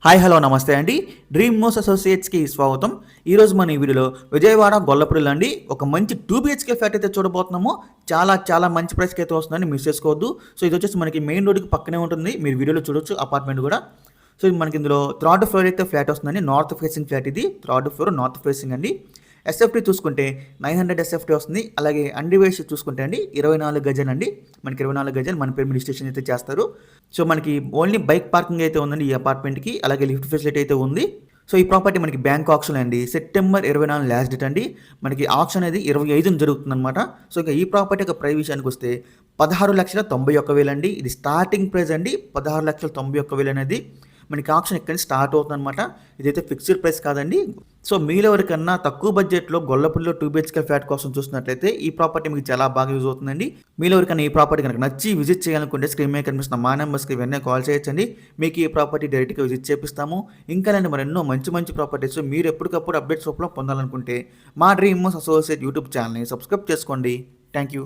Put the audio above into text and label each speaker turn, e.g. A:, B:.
A: Hi hello నమస్తే అండి. Dream మోస్ అసోసియేట్స్కి స్వాగతం. ఈరోజు మన ఈ వీడియోలో విజయవాడ గొల్లపూడిలో అండి ఒక మంచి 2 BHK ఫ్లాట్ అయితే చూడబోతున్నాము. చాలా మంచి ప్రైస్కి అయితే వస్తుందని మిస్ చేసుకోవద్దు. సో ఇది వచ్చేసి మనకి మెయిన్ రోడ్కి పక్కనే ఉంటుంది. మీరు వీడియోలో చూడొచ్చు అపార్ట్మెంట్ కూడా. సో ఇది మనకి ఇందులో థర్డ్ ఫ్లోర్ అయితే ఫ్లాట్ వస్తుందండి. నార్త్ ఫేసింగ్ ఫ్లాట్ ఇది. థర్డ్ ఫ్లోర్ నార్త్ ఫేసింగ్ అండి. ఎస్ఎఫ్టీ చూసుకుంటే 900 ఎస్ఎఫ్టీ వస్తుంది. అలాగే అండివేసి చూసుకుంటే అండి 24 గజాలు అండి. మనకి 24 గజాలు మన పేరు రిజిస్ట్రేషన్ అయితే చేస్తారు. సో మనకి ఓన్లీ బైక్ పార్కింగ్ అయితే ఉందండి ఈ అపార్ట్మెంట్కి. అలాగే లిఫ్ట్ ఫెసిలిటీ అయితే ఉంది. సో ఈ ప్రాపర్టీ మనకి బ్యాంక్ ఆప్షన్ అండి. సెప్టెంబర్ 24 లాస్ట్ డేట్ అండి. మనకి ఆప్షన్ అనేది 25 జరుగుతుంది అనమాట. సో ఇక ఈ ప్రాపర్టీ యొక్క ప్రైస్ విషయానికి వస్తే 16,91,000 అండి. ఇది స్టార్టింగ్ ప్రైస్ అండి. 16,91,000 అనేది మనకి ఆప్షన్ ఇక్కడ నుంచి స్టార్ట్ అవుతుంది అనమాట. ఇదైతే ఫిక్స్డ్ ప్రైస్ కాదండి. సో మీలో ఎవరికన్నా తక్కువ బడ్జెట్లో గొల్లపూడిలో 2 BHK ఫ్లాట్ కోసం చూసినట్లయితే ఈ ప్రాపర్టీ మీకు చాలా బాగా యూజ్ అవుతుందండి. మీలో ఎవరికన్నా ఈ ప్రాపర్టీ కనుక నచ్చి విజిట్ చేయాలనుకుంటే స్క్రీన్ మీద కనిపిస్తున్న మా నెంబర్స్కి వెంటనే కాల్ చేయొచ్చండి. మీకు ఈ ప్రాపర్టీ డైరెక్ట్గా విజిట్ చేపిస్తాము. ఇంకా నేను మరెన్నో మంచి ప్రాపర్టీస్ మీరు ఎప్పటికప్పుడు అప్డేట్స్ రూపంలో పొందాలనుకుంటే మా డ్రీమ్ మోస్ అసోసియేట్ యూట్యూబ్ ఛానల్ని సబ్స్క్రైబ్ చేసుకోండి. Thank you.